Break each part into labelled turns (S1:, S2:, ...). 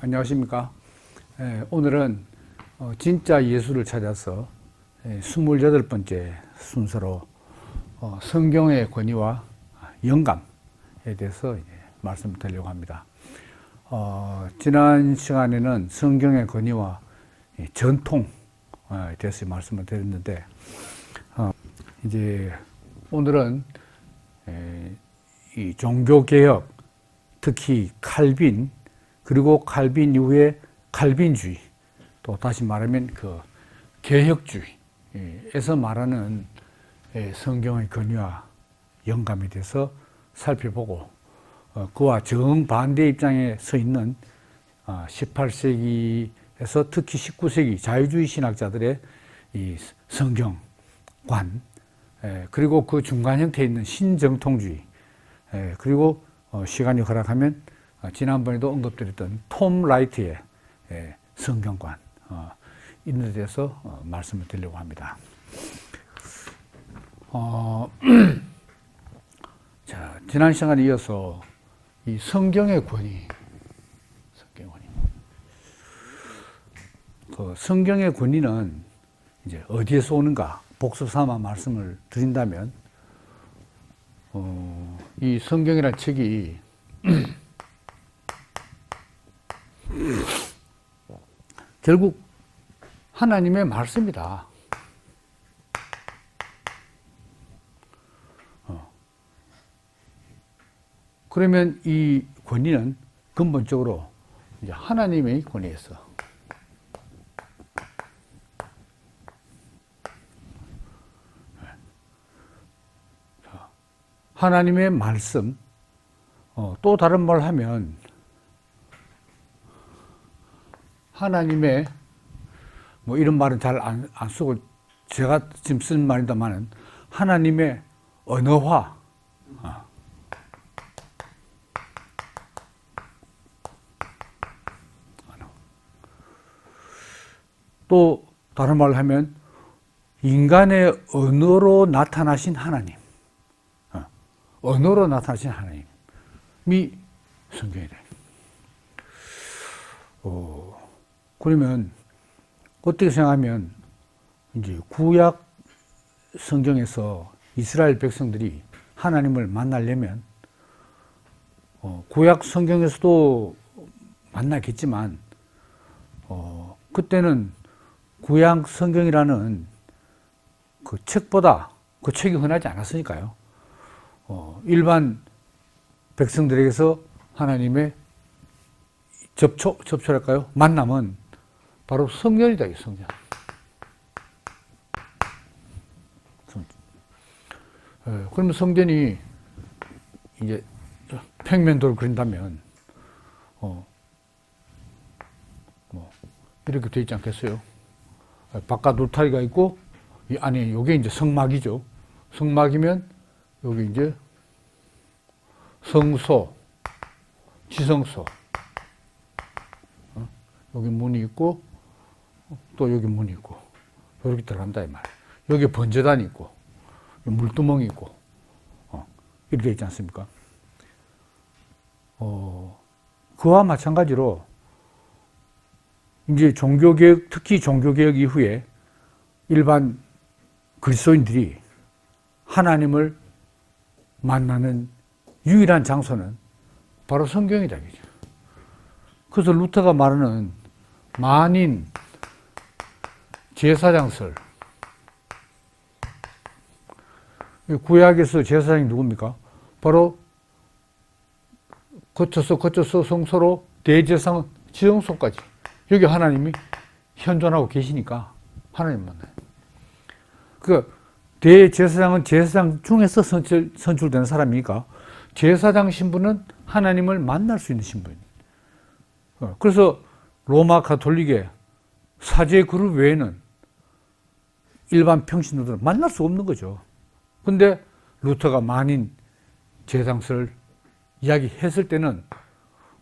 S1: 안녕하십니까. 오늘은 진짜 예수를 찾아서 28번째 순서로 성경의 권위와 영감에 대해서 말씀을 드리려고 합니다. 지난 시간에는 성경의 권위와 전통에 대해서 말씀을 드렸는데, 이제 오늘은 이 종교개혁, 특히 칼빈, 그리고 칼빈 이후에 칼빈주의, 또 다시 말하면 그 개혁주의에서 말하는 성경의 권위와 영감에 대해서 살펴보고, 그와 정반대 입장에 서 있는 18세기에서 특히 19세기 자유주의 신학자들의 이 성경관, 그리고 그 중간 형태에 있는 신정통주의, 그리고 시간이 허락하면 지난번에도 언급드렸던 톰 라이트의 성경관, 이런 데 대해서 말씀을 드리려고 합니다. 자, 지난 시간에 이어서 이 성경의 권위, 그 성경의 권위는 이제 어디에서 오는가 복수 삼아 말씀을 드린다면, 이 성경이라는 책이 결국 하나님의 말씀이다. 그러면 이 권위는 근본적으로 이제 하나님의 권위에서, 하나님의 말씀, 또 다른 말 하면 하나님의, 뭐 이런 말은 잘 안 쓰고 제가 지금 쓴 말이다만은 하나님의 언어화, 또 다른 말로 하면 인간의 언어로 나타나신 하나님, 언어로 나타나신 하나님이 성경이래. 그러면 어떻게 생각하면 이제 구약 성경에서 이스라엘 백성들이 하나님을 만나려면 구약 성경에서도 만나겠지만 그때는 구약 성경이라는 그 책보다 그 책이 흔하지 않았으니까요. 일반 백성들에게서 하나님의 접촉할까요? 만남은 바로 성전이다, 성전. 그러면 성전이 이제 평면도를 그린다면, 뭐, 이렇게 되어 있지 않겠어요? 바깥 울타리가 있고, 이 안에, 요게 이제 성막이죠. 성막이면, 여기 이제 성소, 지성소, 여기 문이 있고, 또 여기 문이 있고, 이렇게 들어간다, 이 말이에요. 여기 번제단이 있고, 물두멍이 있고, 이렇게 되어 있지 않습니까? 그와 마찬가지로, 이제 종교개혁, 특히 종교개혁 이후에 일반 그리스도인들이 하나님을 만나는 유일한 장소는 바로 성경이다. 그래서 루터가 말하는 만인 제사장설, 구약에서 제사장이 누굽니까? 바로 거쳐서 성소로 대제사장 지성소까지, 여기 하나님이 현존하고 계시니까 하나님 만나요. 그 대제사장은 제사장 중에서 선출되는 사람이니까 제사장 신분은 하나님을 만날 수 있는 신분이에요. 그래서 로마 가톨릭의 사제 그룹 외에는 일반 평신도들은 만날 수 없는 거죠. 근데 루터가 만인 제사장설 이야기했을 때는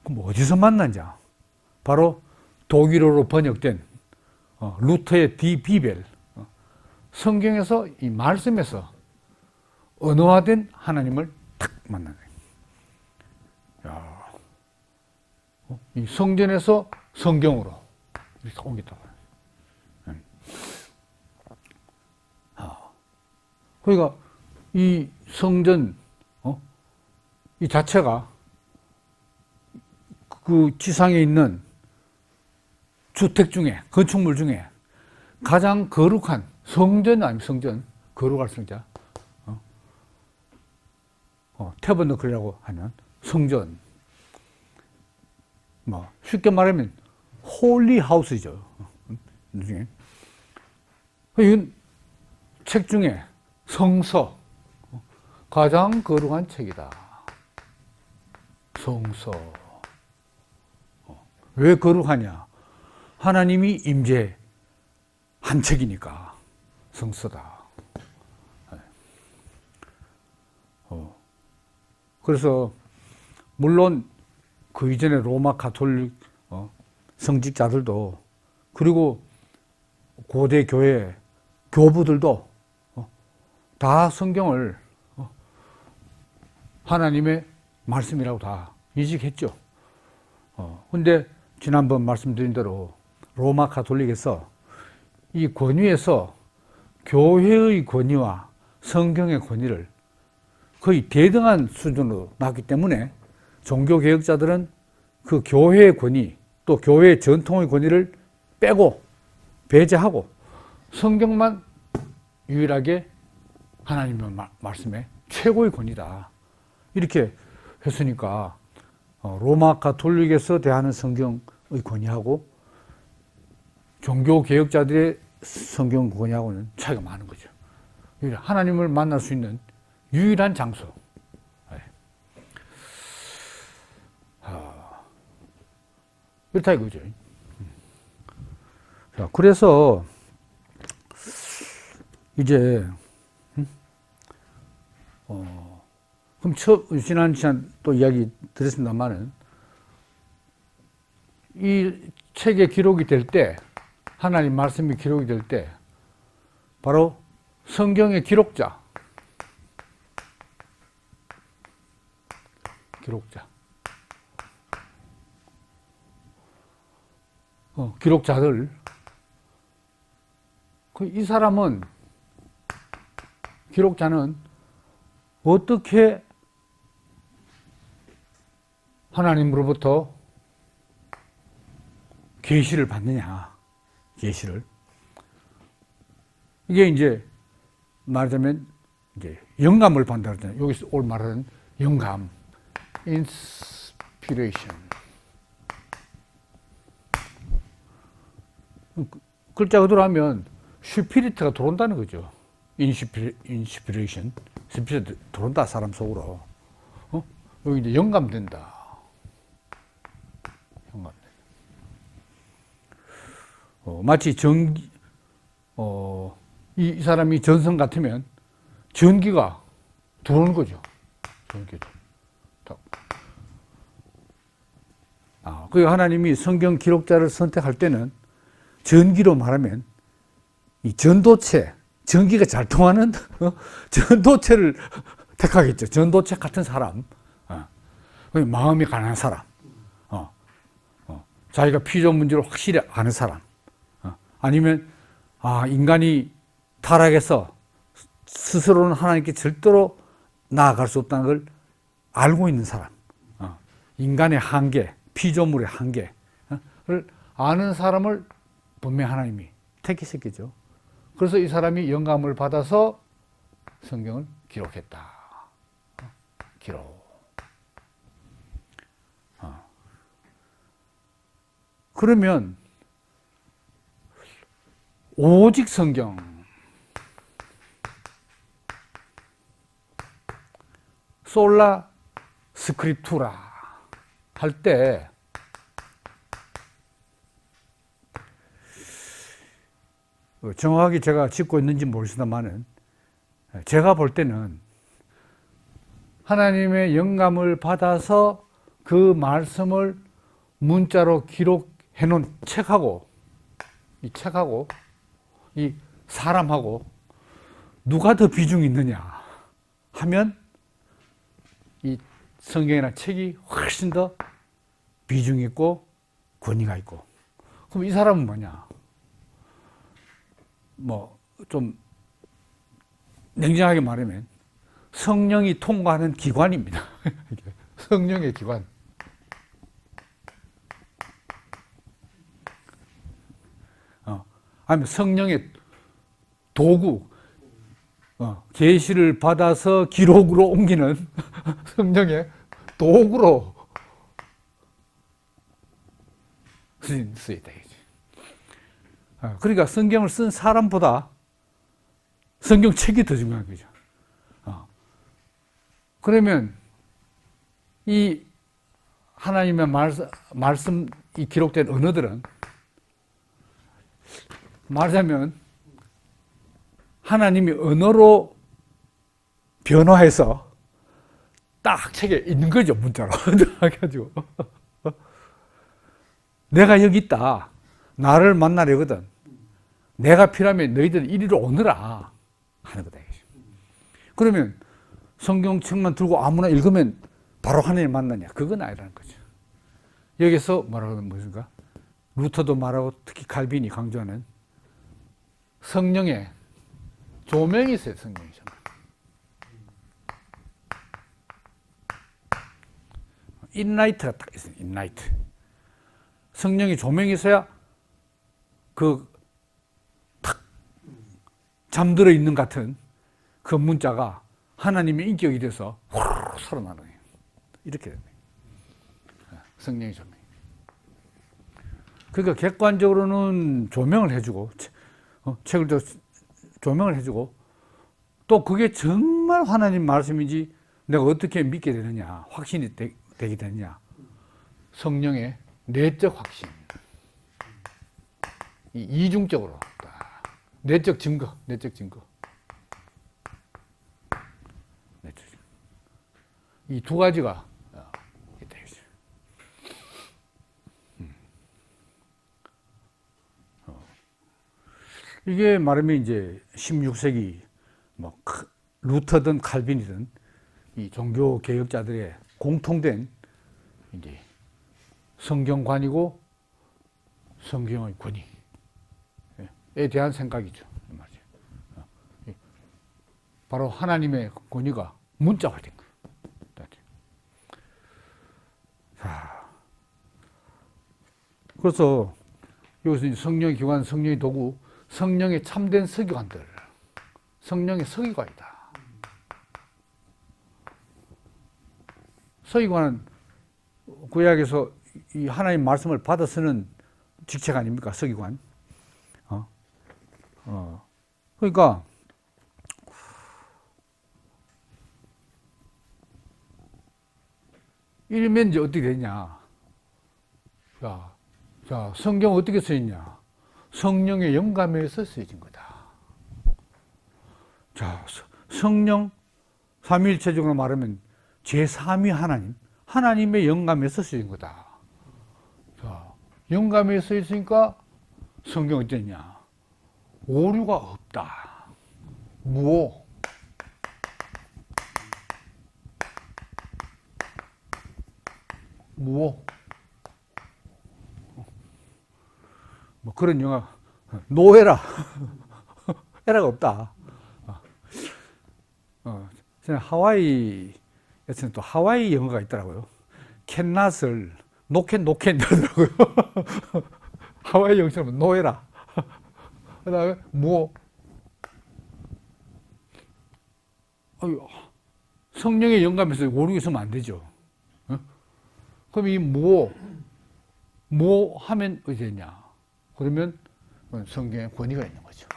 S1: 그럼 어디서 만나냐? 바로 독일어로 번역된 루터의 디 비벨, 성경에서 이 말씀에서 언어화된 하나님을 탁 만나는 거예요. 이 성전에서 성경으로 이렇게 옮겼다고. 그러니까 이 성전 이 자체가 그 지상에 있는 주택 중에, 건축물 중에 가장 거룩한 성전 아니면 성전, 거룩할 성자, 태버너클이라고 하는 성전. 뭐 쉽게 말하면 홀리 하우스죠. 이건 책 중에 성서, 가장 거룩한 책이다. 성서. 왜 거룩하냐? 하나님이 임재한 책이니까 성서다. 그래서 물론 그 이전에 로마 가톨릭 성직자들도, 그리고 고대 교회 교부들도 다 성경을 하나님의 말씀이라고 다 인식했죠. 근데 지난번 말씀드린 대로 로마 가톨릭에서 이 권위에서 교회의 권위와 성경의 권위를 거의 대등한 수준으로 놨기 때문에 종교개혁자들은 그 교회의 권위, 또 교회의 전통의 권위를 빼고 배제하고 성경만 유일하게 하나님의 말씀의 최고의 권위다, 이렇게 했으니까 로마 가톨릭에서 대하는 성경의 권위하고 종교개혁자들의 성경 권위하고는 차이가 많은 거죠. 하나님을 만날 수 있는 유일한 장소. 그렇다 이거죠. 자, 그래서 이제 그럼 지난 또 이야기 드렸습니다만은, 이 책에 기록이 될 때, 하나님 말씀이 기록이 될 때, 바로 성경의 기록자, 기록자들, 이 사람은, 기록자는 어떻게 하나님으로부터 계시를 받느냐, 계시를. 이게 이제 말하자면 이제 영감을 받는다 그러잖아요. 여기서 오늘 말하는 영감, inspiration. 글자 그대로 하면 스피리트가 들어온다는 거죠. inspiration, 스피리트 들어온다, 사람 속으로. 여기 이제 영감된다. 마치 전기, 이 사람이 전성 같으면 전기가 들어오는 거죠. 전기도. 그리고 하나님이 성경 기록자를 선택할 때는 전기로 말하면 이 전도체, 전기가 잘 통하는 전도체를 택하겠죠. 전도체 같은 사람, 마음이 가난한 사람, 자기가 피조 문제를 확실히 아는 사람, 아니면 인간이 타락해서 스스로는 하나님께 절대로 나아갈 수 없다는 걸 알고 있는 사람, 인간의 한계, 피조물의 한계를 아는 사람을 분명히 하나님이 택했겠죠. 그래서 이 사람이 영감을 받아서 성경을 기록했다. 기록. 그러면 오직 성경, 솔라 스크립투라 할 때 정확하게 제가 짚고 있는지 모르겠습니다만은, 제가 볼 때는 하나님의 영감을 받아서 그 말씀을 문자로 기록해 놓은 책하고, 이 책하고 이 사람하고 누가 더 비중이 있느냐 하면 이 성경이나 책이 훨씬 더 비중이 있고 권위가 있고. 그럼 이 사람은 뭐냐? 뭐 좀 냉정하게 말하면 성령이 통과하는 기관입니다. 성령의 기관. 아니면 성령의 도구, 계시를 받아서 기록으로 옮기는 성령의 도구로 쓰였다. 그러니까 성경을 쓴 사람보다 성경책이 더 중요한 거죠. 그러면 이 하나님의 말씀이 기록된 언어들은 말하자면 하나님이 언어로 변화해서 딱 책에 있는 거죠, 문자로. 해가지고 내가 여기 있다. 나를 만나려거든. 내가 필요하면 너희들 이리로 오너라 하는 거다. 그러면 성경책만 들고 아무나 읽으면 바로 하나님 만나냐? 그건 아니라는 거죠. 여기서 뭐라고 하는 것인가? 루터도 말하고 특히 칼빈이 강조하는 성령의 조명이 있어요. 성령의 조명. 인라이트가 딱 있어요. 인라이트. 성령의 조명이 있어야 탁 잠들어 있는 같은 그 문자가 하나님의 인격이 돼서 후루룩 살아나는 거예요. 이렇게 됩니다. 성령의 조명. 그러니까 객관적으로는 조명을 해주고 책을 또 조명을 해주고 또 그게 정말 하나님 말씀인지 내가 어떻게 믿게 되느냐, 확신이 되게 되느냐. 성령의 내적 확신. 이중적으로 내적 증거, 내적 증거. 이 두 가지가 있다. 이게 말하면 이제 16세기 뭐 루터든 칼빈이든 이 종교 개혁자들의 공통된 이제 성경관이고 성경의 권위에 대한 생각이죠. 바로 하나님의 권위가 문자화된 거예요. 자, 그래서 여기서 성령의 기관, 성령의 도구, 성령의 참된 서기관들, 성령의 서기관이다. 서기관은 구약에서 이 하나님 말씀을 받아 쓰는 직책 아닙니까? 서기관. 그러니까 이러면 이제 어떻게 되냐? 자, 성경 어떻게 쓰였냐? 성령의 영감에서 쓰여진 거다. 자, 성령 삼위일체적으로 말하면 제3위 하나님, 하나님의 영감에서 쓰여진 거다. 자, 영감에 쓰였으니까 성경 어땠냐? 오류가 없다. 무오. 무오. 뭐 그런 영화, 노에라. 에라가 없다. 하와이에서는 또 하와이 영어가 있더라고요. 캔낫을 노캔 하더라고요. 하와이 영어처럼 노에라. 그 다음에 무오. 성령의 영감에서 오류가 있으면 안 되죠. 그럼 이 뭐 하면 어디냐? 그러면 성경에 권위가 있는 거죠.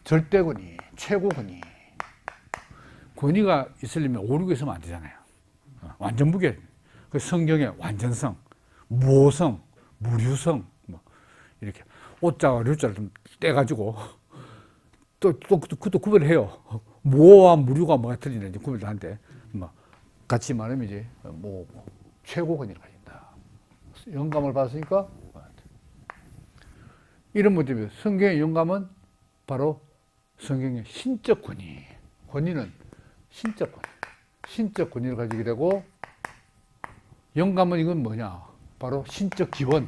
S1: 절대 권위, 최고 권위. 권위가 있으려면 오류가 있으면 안 되잖아요. 완전 무게. 그 성경의 완전성, 무오성, 무류성, 뭐 이렇게 오자와 류자를 좀 떼가지고 그것도 구별을 해요. 무오와 무류가 뭐가 틀리는지 구별을 하는데 뭐 같이 말하면 이제 뭐 최고 권위를 가진다. 영감을 받았으니까 이런 것 때문에 성경의 영감은 바로 성경의 신적 권위. 권위는 신적 권위. 신적 권위를 가지게 되고 영감은 이건 뭐냐? 바로 신적 기원.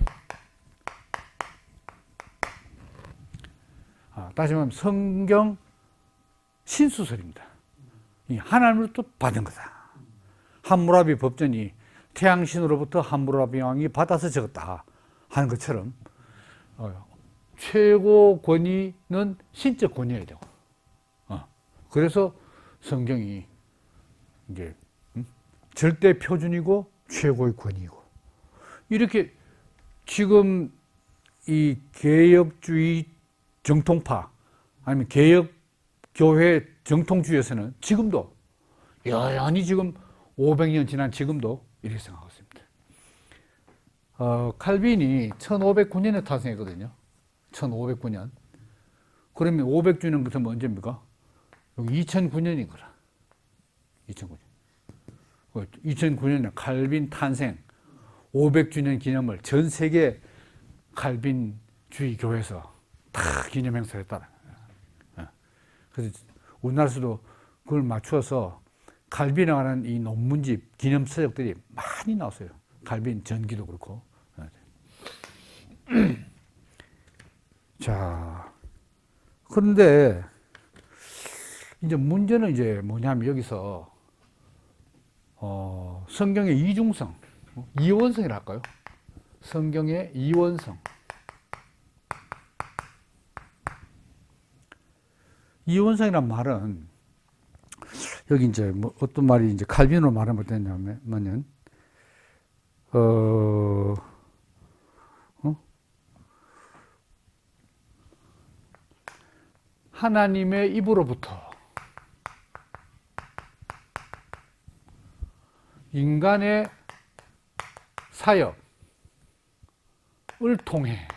S1: 다시 말하면 성경 신수설입니다. 이 하나님으로부터 받은 거다. 함무라비 법전이 태양신으로부터 함무라비 왕이 받아서 적었다 하는 것처럼 최고 권위는 신적 권위여야 되고, 그래서 성경이 이제 절대 표준이고 최고의 권위이고, 이렇게 지금 이 개혁주의 정통파 아니면 개혁교회 정통주의에서는 지금도 여전히 지금 500년 지난 지금도 이렇게 생각하고 있습니다. 칼빈이 1509년에 탄생했거든요. 1509년. 그러면 500주년 그러면 언제입니까? 여기 2009년인 거라. 2009년. 2009년에 칼빈 탄생 500주년 기념을 전 세계 칼빈주의 교회에서 다 기념 행사를 했다. 그래서 우리나라에서도 그걸 맞추어서 칼빈에 관한 이 논문집 기념 서적들이 많이 나왔어요. 칼빈 전기도 그렇고. 자, 그런데 이제 문제는 이제 뭐냐면 여기서 성경의 이중성, 이원성이라 할까요? 성경의 이원성. 이원성이란 말은 여기 이제 뭐 어떤 말이 이제 칼빈으로 말하면 어떠냐면은 하나님의 입으로부터 인간의 사역을 통해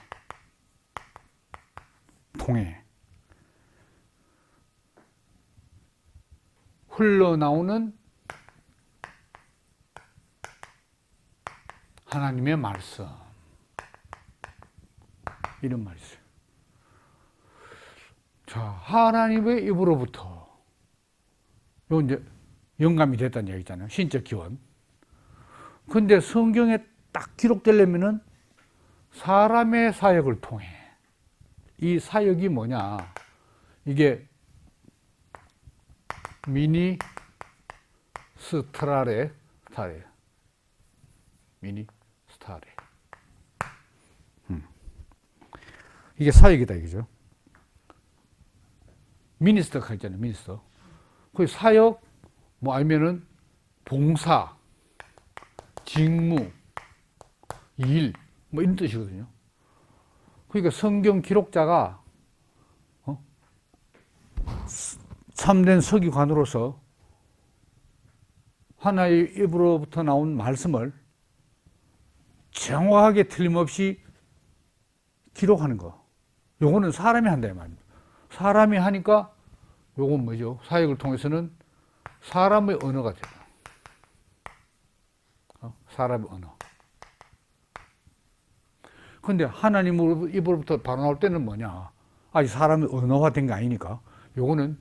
S1: 흘러나오는 하나님의 말씀, 이런 말이 있어요. 자, 하나님의 입으로부터 요 이제 영감이 됐다는 얘기잖아요. 신적 기원. 근데 성경에 딱 기록되려면은 사람의 사역을 통해. 이 사역이 뭐냐? 이게 미니스트라레 스타레. 미니스타레. 이게 사역이다 이거죠. 미니스터가 있잖아요. 미니스터. 그 사역 뭐 아니면은 봉사, 직무, 일 뭐 이런 뜻이거든요. 그러니까 성경 기록자가 참된 서기관으로서 하나의 입으로부터 나온 말씀을 정확하게 틀림없이 기록하는 거. 요거는 사람이 한다 이 말입니다. 사람이 하니까 요건 뭐죠? 사역을 통해서는 사람의 언어가 돼요. 사람의 언어. 근데 하나님 입으로부터 바로 나올 때는 뭐냐? 아직 사람의 언어화된 게 아니니까 요거는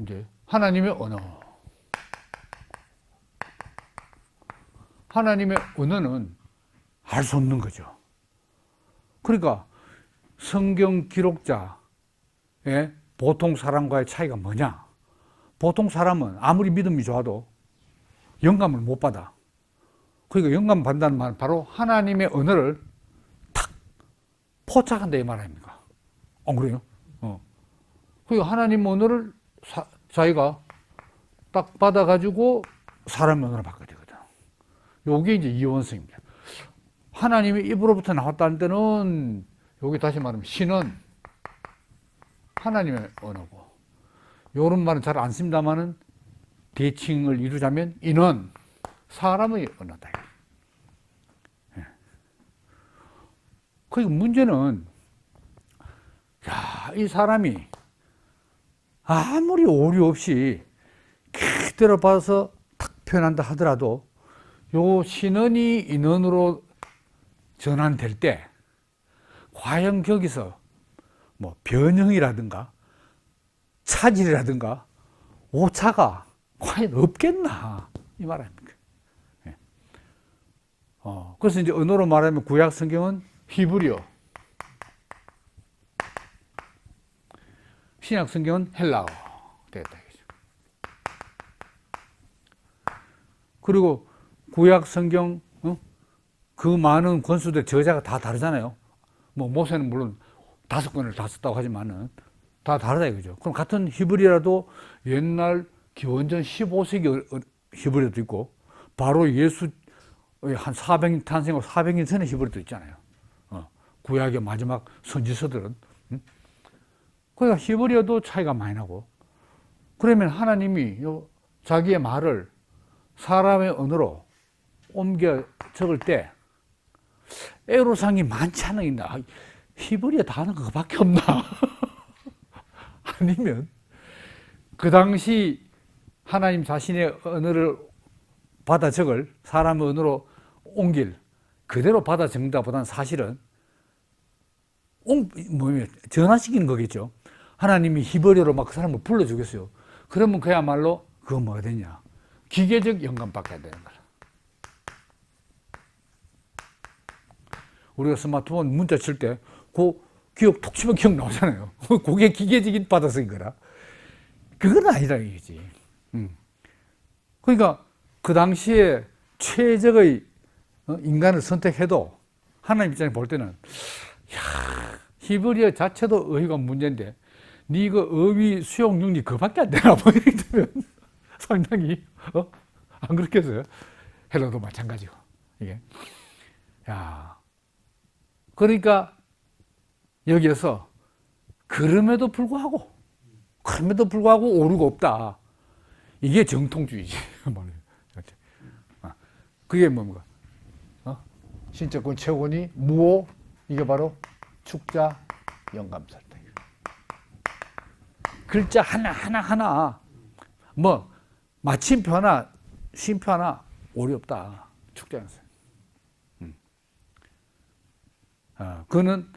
S1: 이제 하나님의 언어. 하나님의 언어는 알 수 없는 거죠. 그러니까 성경 기록자의 보통 사람과의 차이가 뭐냐? 보통 사람은 아무리 믿음이 좋아도 영감을 못 받아. 그러니까 영감 받는다는 말은 바로 하나님의 언어를 탁 포착한다 이 말 아닙니까? 그래요? 그러니까 하나님 언어를 자기가 딱 받아가지고 사람의 언어를 받게 되거든. 요게 이제 이원성입니다. 하나님의 입으로부터 나왔다는 때는 여기 다시 말하면 신은 하나님의 언어고, 요런 말은 잘 안 씁니다만은 대칭을 이루자면 이는 사람의 언어다. 그리고 문제는 이 사람이 아무리 오류 없이 그대로 봐서 탁 표현한다 하더라도 요 신언이 인언으로 전환될 때 과연 거기서 뭐 변형이라든가 차질이라든가 오차가 과연 없겠나 이 말 아닙니까? 그래서 이제 언어로 말하면 구약 성경은 히브리어, 신약 성경은 헬라어 되겠다. 그리고 구약 성경 그 많은 권수들 저자가 다 다르잖아요. 뭐 모세는 물론 5권을 다 썼다고 하지만은 다 다르다 이거죠. 그럼 같은 히브리라도 옛날 기원전 15세기 히브리도 있고 바로 예수 한 400년 탄생하고 400년 전에 히브리도 있잖아요. 구약의 마지막 선지서들은. 그러니까 히브리어도 차이가 많이 나고, 그러면 하나님이 자기의 말을 사람의 언어로 옮겨 적을 때 애로사항이 많지 않나? 히브리어 단어가 그밖에 없나? 아니면 그 당시 하나님 자신의 언어를 받아 적을 사람의 언어로 옮길 그대로 받아 적는다 보다는 사실은 전화시키는 거겠죠. 하나님이 히브리어로 막 그 사람을 불러주겠어요. 그러면 그야말로 그거 뭐가 되냐? 기계적 영감밖에 안 되는 거라. 우리가 스마트폰 문자 칠 때 그 기억 톡 치면 기억 나오잖아요. 그게 기계적인 받아서인 거라. 그건 아니다 이거지. 그러니까 그 당시에 최적의 인간을 선택해도 하나님 입장에 볼 때는 히브리어 자체도 어휘가 문제인데 네 그 어휘 수용 능력이 그밖에 안 되나 뭐 이렇게 되면 상당히 안 그렇겠어요? 헬라도 마찬가지고 이게. 그러니까 여기에서 그럼에도 불구하고 오류가 없다. 이게 정통주의지. 그게 뭡니까? 신적권 최고니 무오, 이게 바로 축자 영감설다. 글자 하나 뭐 마침표 하나 쉼표 하나 오류 없다. 축자 영감설. 그는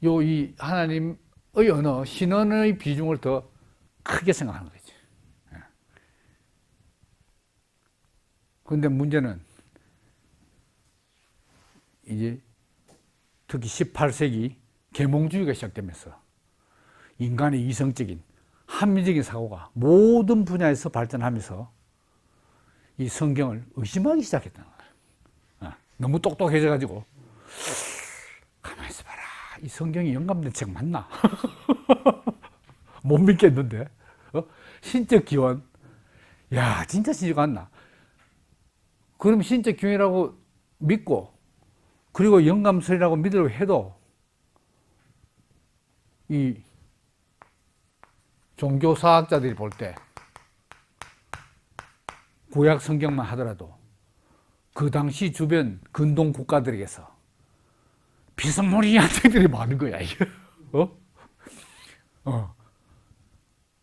S1: 이 하나님의 언어, 신언의 비중을 더 크게 생각하는 거지. 그런데 문제는 이제 특히 18세기 계몽주의가 시작되면서 인간의 이성적인 합리적인 사고가 모든 분야에서 발전하면서 이 성경을 의심하기 시작했다는 거예요. 너무 똑똑해져가지고 가만히 있어봐라. 이 성경이 영감된 책 맞나? 못 믿겠는데. 신적 기원. 야, 진짜 신적 같나? 그럼 신적 기원이라고 믿고, 그리고 영감설이라고 믿으려고 해도, 이 종교사학자들이 볼 때, 구약 성경만 하더라도, 그 당시 주변 근동 국가들에게서 비스무리한 책들이 많은 거야, 이게.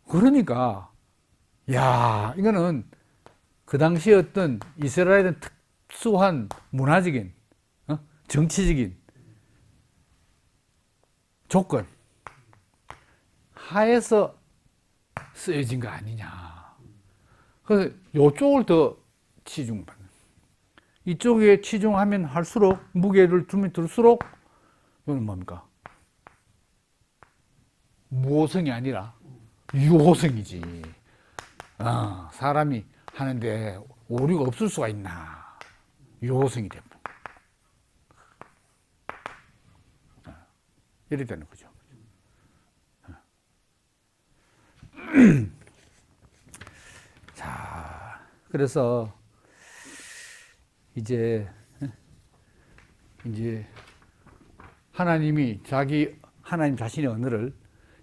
S1: 그러니까, 야, 이거는 그 당시 어떤 이스라엘의 특수한 문화적인, 정치적인 조건 하에서 쓰여진 거 아니냐. 그래서 이쪽을 더 치중받는. 이쪽에 치중하면 할수록, 무게를 두면 들수록, 이건 뭡니까? 무호성이 아니라 유호성이지. 사람이 하는데 오류가 없을 수가 있나. 유호성이 됩니다. 이래 되는 거죠. 자, 그래서 이제 하나님이 하나님 자신의 언어를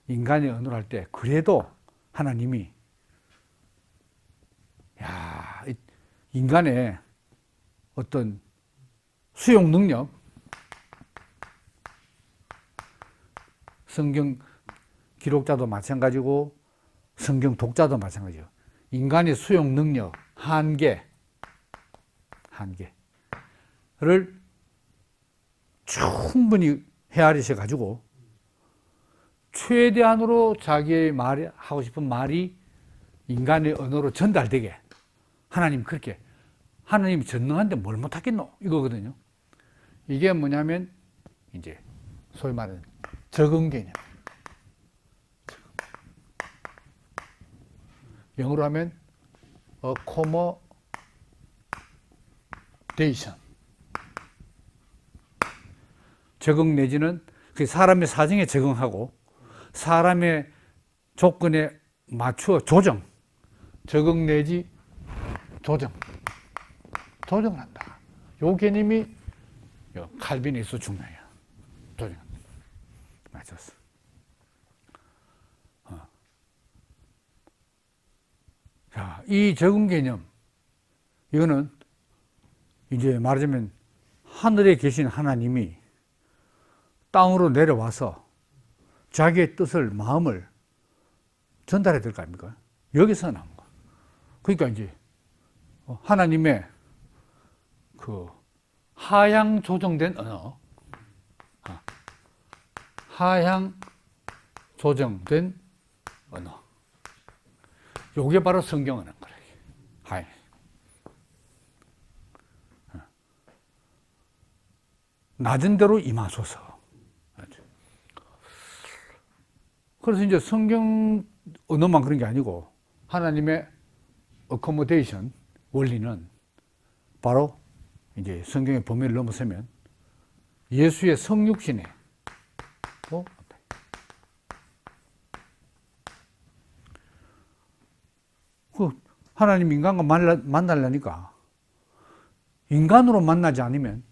S1: 인간의 언어로 할 때, 그래도 하나님이, 인간의 어떤 수용 능력, 성경 기록자도 마찬가지고, 성경 독자도 마찬가지예요. 인간의 수용 능력, 한계를 충분히 헤아리셔가지고, 최대한으로 자기의 하고 싶은 말이 인간의 언어로 전달되게 하나님 그렇게 하나님이 전능한데 뭘 못하겠노? 이거거든요. 이게 뭐냐면, 이제, 소위 말하는 적응 개념. 영어로 하면, accommodation. 적응 내지는 그 사람의 사정에 적응하고, 사람의 조건에 맞추어 조정. 적응 내지 조정. 조정을 한다. 요 개념이 칼빈에 있어 중요해요. 조정. 맞았어. 자, 이 적응 개념, 이거는 이제 말하자면 하늘에 계신 하나님이 땅으로 내려와서 자기의 뜻을, 마음을 전달해야 될 거 아닙니까? 여기서 나온 거. 그러니까 이제 하나님의 그 하향 조정된 언어, 하향 조정된 언어. 요게 바로 성경 언어인 거예요. 하향. 낮은 대로 임하소서. 그래서 이제 성경 언어만 그런 게 아니고 하나님의 accommodation 원리는 바로 이제 성경의 범위를 넘어서면 예수의 성육신에 그 하나님 인간과 만나려니까 인간으로 만나지 않으면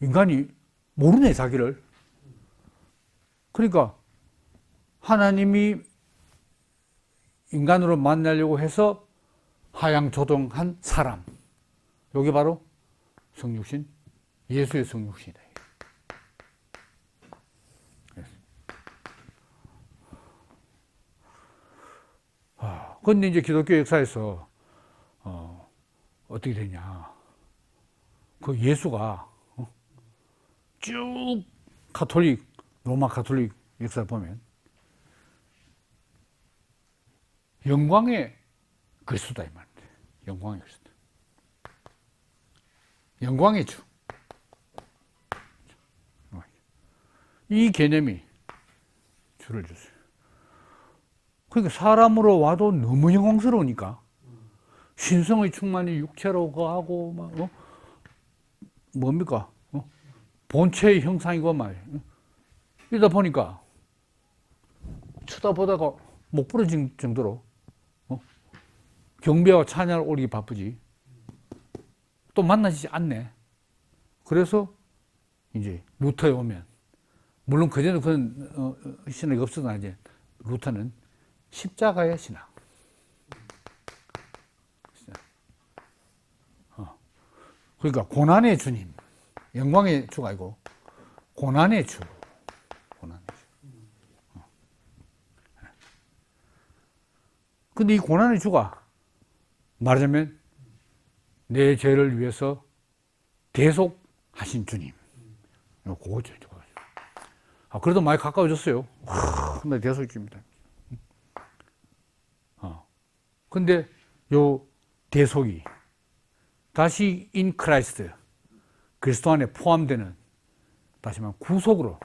S1: 인간이 모르네 자기를. 그러니까 하나님이 인간으로 만나려고 해서 하향 조정한 사람. 여기 바로 성육신, 예수의 성육신이다. 그런데 이제 기독교 역사에서 어떻게 되냐. 그 예수가 쭉 가톨릭, 로마 가톨릭 역사를 보면 영광의 그리스도다 이 말인데. 영광의 그리스도. 영광의 주. 이 개념이 주를 주세요. 그러니까 사람으로 와도 너무 영광스러우니까 신성의 충만이 육체로 하고 막 뭡니까? 본체의 형상이고 말이에요. 이러다 보니까 쳐다보다가 목 부러진 정도로 경배와 찬양을 올리기 바쁘지 또 만나지 않네. 그래서 이제 루터에 오면 물론 그전에 그런 신학이 없었나 이제 루터는 십자가의 신학. 그러니까 고난의 주님, 영광의 주가 아니고 고난의 주. 고난의 주. 근데 이 고난의 주가 말하자면 내 죄를 위해서 대속하신 주님. 그거죠. 그래도 많이 가까워졌어요. 나 대속의 주입니다. 근데 요 대속이 다시 in Christ, 그리스도 안에 포함되는 다시 말하면 구속으로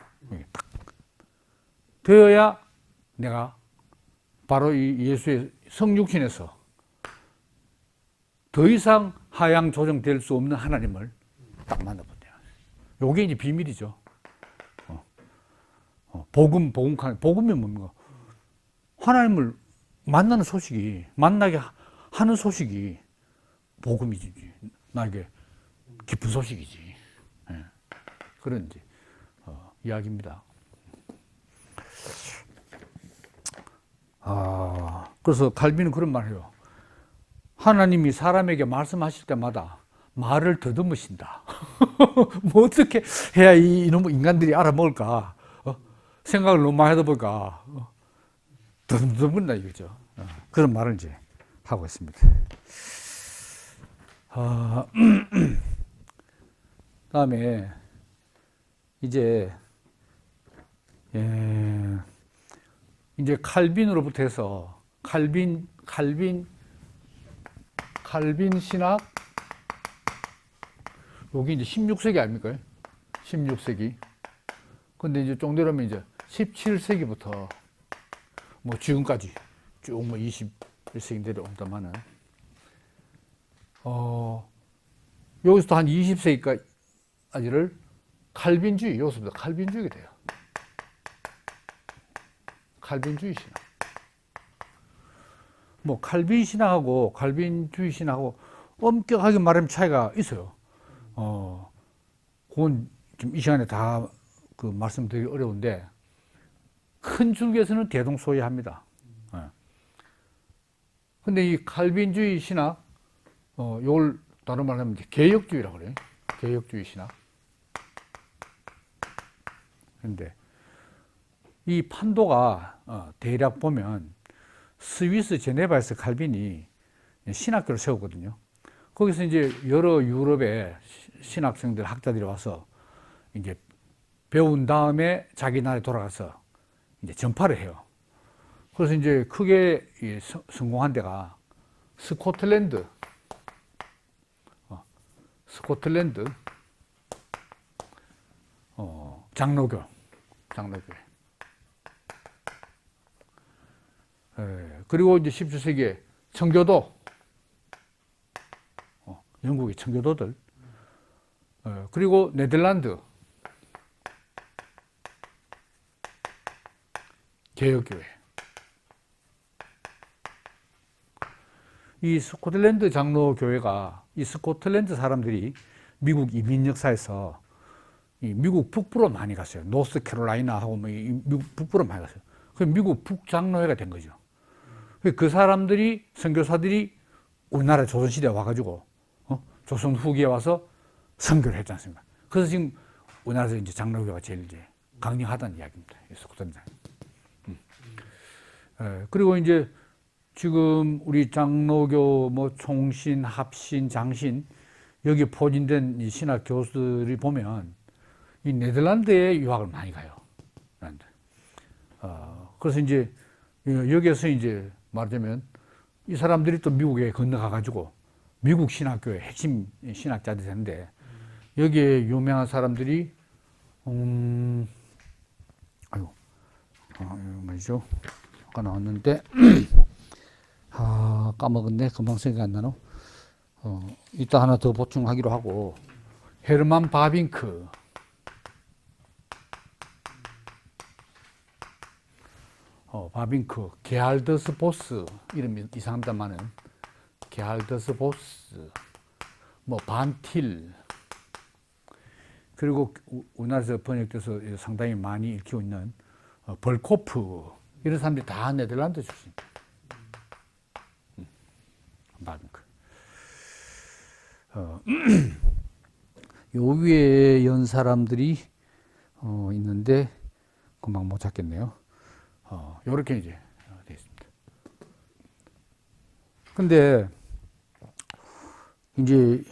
S1: 딱 되어야 내가 바로 이 예수의 성육신에서 더 이상 하향 조정될 수 없는 하나님을 딱 만나본대요. 요게 이제 비밀이죠. 복음이 뭡니까? 하나님을 만나는 소식이, 만나게 하는 소식이 복음이지. 나에게 기쁜 소식이지. 예. 그런 이제, 이야기입니다. 그래서 칼빈은 그런 말을 해요. 하나님이 사람에게 말씀하실 때마다 말을 더듬으신다. 뭐 어떻게 해야 이놈의 인간들이 알아먹을까? 생각을 너무 많이 하다 보니까 더듬는다 이거죠. 그런 말을 이제 하고 있습니다. 다음에 이제 칼빈으로부터 해서 칼빈 신학, 여기 이제 16세기 아닙니까? 16세기. 근데 이제 좀 내려면 이제 17세기부터 뭐 지금까지 쭉 뭐 21세기 내려온다마는, 여기서부터 한 20세기까지를 칼빈주의, 여기서부터 칼빈주의가 돼요. 칼빈주의 신학. 뭐 칼빈 신학하고 칼빈주의 신학하고 엄격하게 말하면 차이가 있어요. 그건 좀 이 시간에 다 그 말씀드리기 어려운데, 큰 줄기에서는 대동소이합니다. 근데 이 칼빈주의 신학, 이걸 다른 말로 하면 개혁주의라고 그래요. 개혁주의 신학. 근데 이 판도가 대략 보면 스위스 제네바에서 칼빈이 신학교를 세웠거든요. 거기서 이제 여러 유럽의 신학생들, 학자들이 와서 이제 배운 다음에 자기 나라에 돌아가서 이제 전파를 해요. 그래서 이제 크게 성공한 데가 스코틀랜드, 장로교. 그리고 이제 17세기에 청교도, 영국의 청교도들, 그리고 네덜란드 개혁교회. 이 스코틀랜드 장로교회가, 이 스코틀랜드 사람들이 미국 이민 역사에서 이 미국 북부로 많이 갔어요. 노스캐롤라이나하고 뭐 미국 북부로 많이 갔어요. 그래서 미국 북장로회가 된 거죠. 그 사람들이, 선교사들이 우리나라 조선시대에 와가지고, 조선 후기에 와서 선교를 했지 않습니까? 그래서 지금 우리나라에서 이제 장로교가 제일 이제 강력하다는 이야기입니다. 스코틀랜드. 그리고 이제 지금 우리 장로교 뭐 총신, 합신, 장신 여기 포진된 이 신학 교수들이 보면 이 네덜란드에 유학을 많이 가요. 그래서 이제 여기에서 이제 말하자면 이 사람들이 또 미국에 건너가 가지고 미국 신학교의 핵심 신학자들이 되는데, 여기에 유명한 사람들이 뭐죠? 아까 나왔는데 까먹었네. 금방 생각이 안 나노. 이따 하나 더 보충하기로 하고, 헤르만 바빙크, 게할더스 보스, 이름이 이상합니다만은 게할더스 보스, 뭐 반틸, 그리고 우리나라에서 번역돼서 상당히 많이 읽히고 있는 벌코프, 이런 사람들이 다 네덜란드 출신. 바빙크. 요 위에 연 사람들이 있는데 금방 못 찾겠네요. 요렇게 이제 되어 있습니다. 근데 이제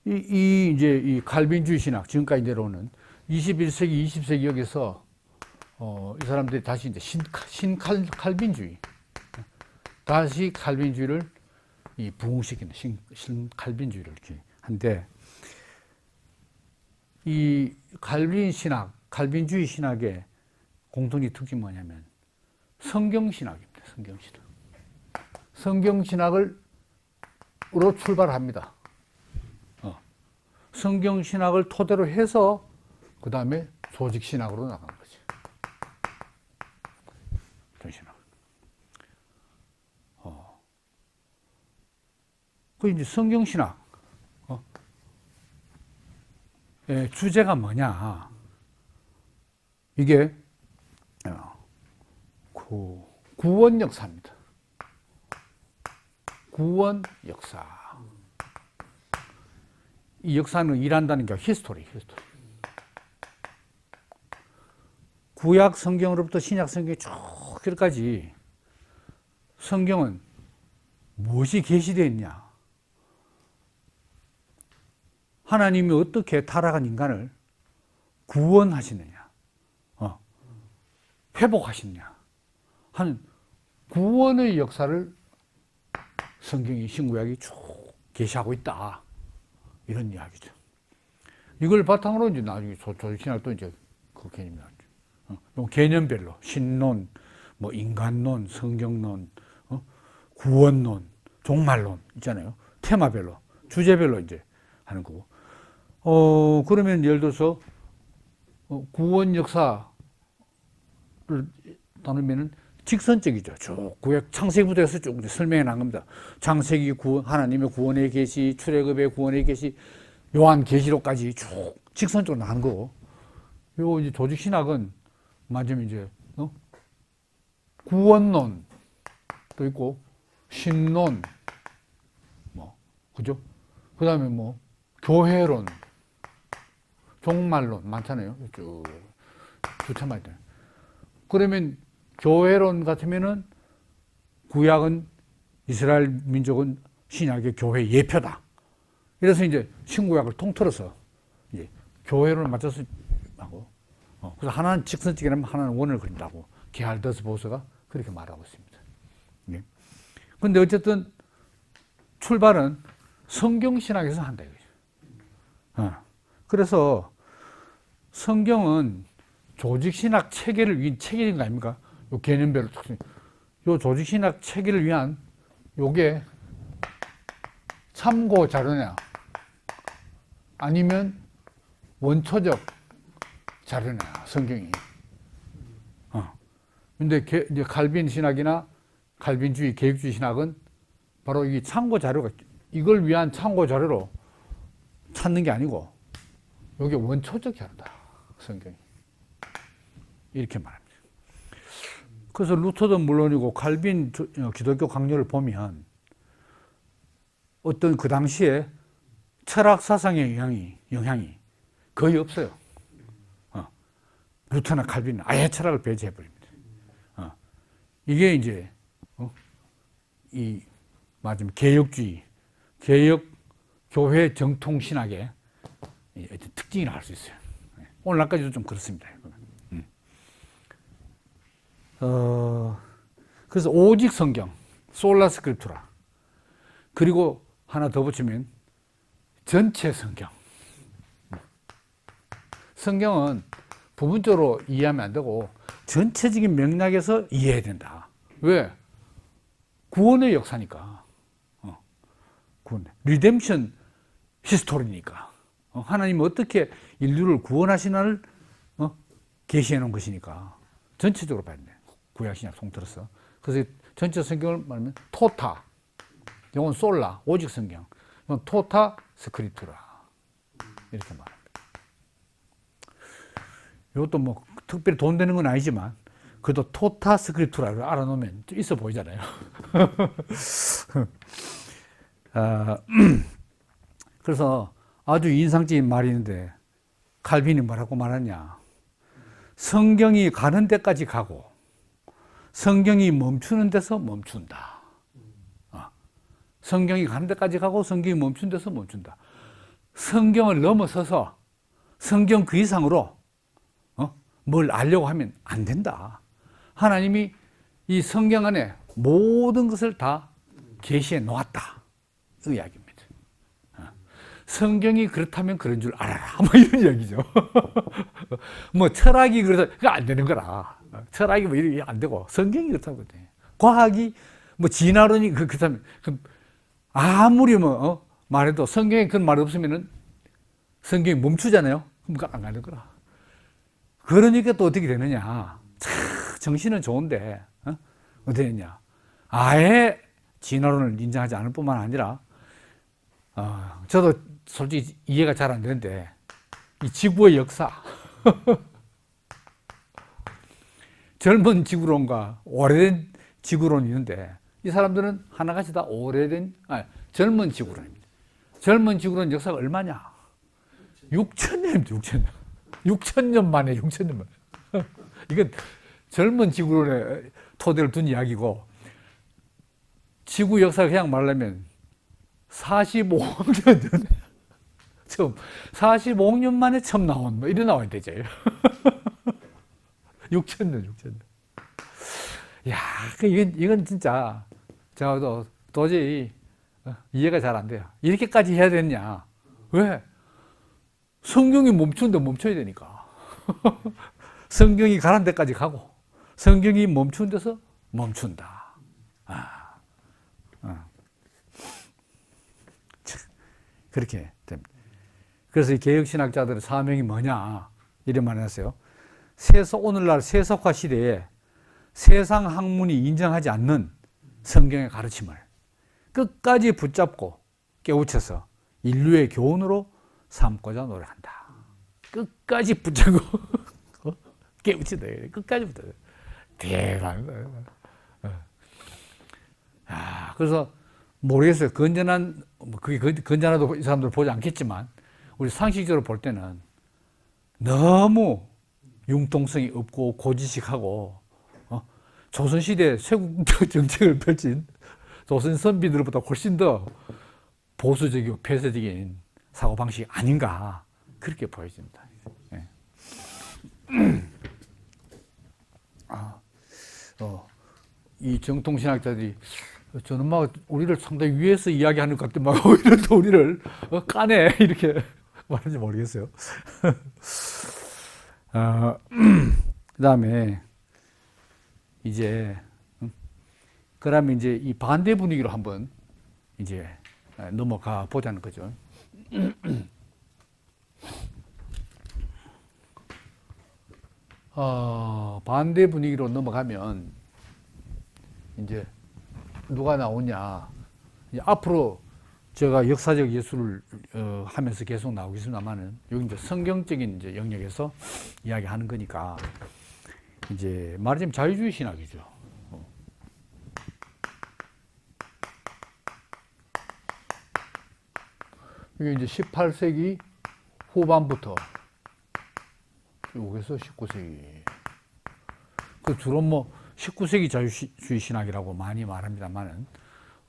S1: 이 칼빈주의 신학, 지금까지 내려오는 21세기, 20세기 여기서 이 사람들이 다시 이제 칼빈주의, 다시 칼빈주의를 부흥시키는 신칼빈주의를 이렇게 한데, 이 칼빈 신학, 칼빈주의 신학의 공통의 특징이 뭐냐면 성경신학입니다. 성경신학. 성경신학으로 출발합니다. 성경신학을 토대로 해서 그 다음에 조직신학으로 나가는 거죠. 신학. 그 이제 성경신학 주제가 뭐냐? 이게 구원 역사입니다. 구원 역사. 이 역사는 일한다는 게 히스토리. 구약 성경으로부터 신약 성경이 쭉 길까지 성경은 무엇이 계시되어 있냐? 하나님이 어떻게 타락한 인간을 구원하시느냐, 회복하시느냐 하는 구원의 역사를 성경이, 신구약이 쭉 계시하고 있다, 이런 이야기죠. 이걸 바탕으로 이제 나중에 조직신학 또 이제 그 개념이 나왔죠. 개념별로 신론, 뭐 인간론, 성경론, 구원론, 종말론 있잖아요. 테마별로, 주제별로 이제 하는 거고. 그러면 예를 들어서 구원 역사를 나누면은 직선적이죠. 쭉 구약 창세기부터 해서 쭉 설명해 난 겁니다. 창세기 구원, 하나님의 구원의 계시, 출애굽의 구원의 계시, 요한 계시록까지 쭉 직선적으로 나는 거고. 요 이제 조직 신학은 맞으면 이제 구원론도 있고 신론, 뭐 그죠? 그다음에 뭐 교회론, 종말론 많잖아요. 쭉 참 많이. 그러면 교회론 같으면은 구약은 이스라엘 민족은 신약의 교회 예표다. 이래서 이제 신구약을 통틀어서 이제 교회론을 맞춰서 하고, 그래서 하나는 직선적이라면 하나는 원을 그린다고 게할더스 보서가 그렇게 말하고 있습니다. 예. 근데 어쨌든 출발은 성경 신학에서 한다 이거죠. 그래서 성경은 조직 신학 체계를 위한 체계인 거 아닙니까? 요 개념별로 요 조직 신학 체계를 위한 요게 참고 자료냐 아니면 원초적 자료냐 성경이. 근데 이제 칼빈 신학이나 칼빈주의 계획주의 신학은 바로 이 참고 자료가 이걸 위한 참고 자료로 찾는 게 아니고 이게 원초적 자료다 성경이 이렇게 말합니다. 그래서 루터도 물론이고 칼빈 기독교 강요를 보면 어떤 그 당시에 철학 사상의 영향이 거의 없어요. 루터나 칼빈은 아예 철학을 배제해 버립니다. 이게 이제 이 맞으면 개혁주의, 개혁 교회 정통 신학의 특징이라 할 수 있어요. 오늘날까지도 좀 그렇습니다. 그래서 오직 성경, 솔라 스크립투라. 그리고 하나 더 붙이면 전체 성경. 성경은 부분적으로 이해하면 안 되고 전체적인 맥락에서 이해해야 된다. 왜? 구원의 역사니까. 구원. 리뎀션 히스토리니까. 하나님이 어떻게 인류를 구원하시나를 계시해 놓은 것이니까. 전체적으로 봐야 돼. 구약 신약 통틀어서. 그래서 전체 성경을 말하면 토타. 이건 솔라, 오직 성경. 이건 토타 스크립투라. 이렇게 말합니다. 이것도 뭐 특별히 돈 되는 건 아니지만 그래도 토타 스크립투라를 알아놓으면 있어 보이잖아요. 그래서 아주 인상적인 말이 있는데 칼빈이 뭐라고 말하냐. 성경이 가는 데까지 가고 성경이 멈추는 데서 멈춘다. 성경이 가는 데까지 가고 성경이 멈춘 데서 멈춘다. 성경을 넘어서서 성경 그 이상으로 뭘 알려고 하면 안 된다. 하나님이 이 성경 안에 모든 것을 다 계시해 놓았다. 이 이야기입니다. 성경이 그렇다면 그런 줄 알아라. 뭐 이런 이야기죠. 뭐 철학이 그러다 그거 안 되는 거라. 철학이 뭐 이렇게 안 되고 성경이 그렇다고 돼. 과학이 뭐 진화론이 그렇다면 아무리 뭐 말해도 성경에 그런 말 없으면은 성경이 멈추잖아요. 그럼 안 가는 거라. 그러니까 또 어떻게 되느냐. 참 정신은 좋은데 어떻게 되느냐. 아예 진화론을 인정하지 않을 뿐만 아니라 저도 솔직히 이해가 잘 안 되는데 이 지구의 역사 젊은 지구론과 오래된 지구론이 있는데 이 사람들은 하나같이 다 젊은 지구론입니다. 젊은 지구론 역사가 얼마냐? 6,000년입니다. 6,000년. 6,000년 만에 6,000년 만에. 이건 젊은 지구론의 토대를 둔 이야기고 지구 역사를 그냥 말하면 45억 년 전에 처음 45년 만에 처음 나온 뭐 이런 나와야 되죠. 6,000년. 야, 이건 진짜 제가 도저히 이해가 잘 안 돼요. 이렇게까지 해야 되냐? 왜? 성경이 멈추는데 멈춰야 되니까. 성경이 가는 데까지 가고 성경이 멈추는 데서 멈춘다. 그렇게 됩니다. 그래서 이 개혁신학자들의 사명이 뭐냐 이런 말을 했어요. 오늘날 세속화 시대에 세상 학문이 인정하지 않는 성경의 가르침을 끝까지 붙잡고 깨우쳐서 인류의 교훈으로 삼고자 노력한다. 끝까지 붙잡고 깨우치다. 끝까지 붙잡고. 대단한 거예요. 그래서 모르겠어요. 그게 건전하다고 이 사람들 보지 않겠지만 우리 상식적으로 볼 때는 너무 융통성이 없고 고지식하고 조선시대 쇄국 정책을 펼친 조선 선비들보다 훨씬 더 보수적이고 폐쇄적인 사고방식이 아닌가 그렇게 보여집니다. 예. 이 정통신학자들이 저는 막 우리를 상당히 위에서 이야기하는 것 같아 막 오히려 또 우리를 까네 이렇게 말하는지 모르겠어요. 그 다음에 이제 그러면 이제 이 반대 분위기로 한번 이제 넘어가 보자는 거죠. 반대 분위기로 넘어가면 이제 누가 나오냐. 이제 앞으로 제가 역사적 예술을 하면서 계속 나오겠습니다만은 여기 이제 성경적인 이제 영역에서 이야기하는 거니까 이제 말하자면 자유주의 신학이죠. 이게 이제 18세기 후반부터 여기서 19세기. 그 주로 뭐 19세기 자유주의 신학이라고 많이 말합니다만은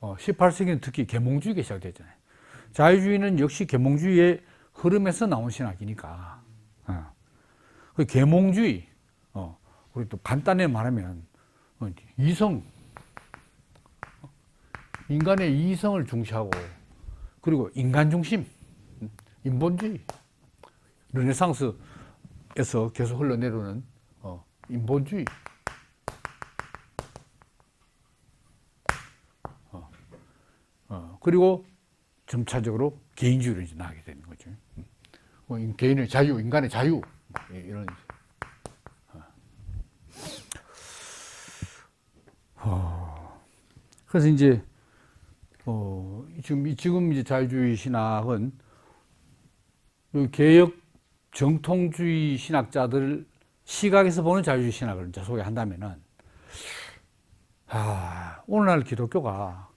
S1: 18세기는 특히 계몽주의가 시작됐잖아요. 자유주의는 역시 계몽주의의 흐름에서 나온 신학이니까. 그 계몽주의, 우리 또 간단히 말하면 이성, 인간의 이성을 중시하고 그리고 인간 중심, 인본주의, 르네상스에서 계속 흘러내려오는 인본주의. 그리고 점차적으로 개인주의로 이제 나가게 되는 거죠. 개인의 자유, 인간의 자유, 이런. 그래서 이제, 지금 이제 자유주의 신학은 개혁 정통주의 신학자들 시각에서 보는 자유주의 신학을 이제 소개한다면은, 오늘날 기독교가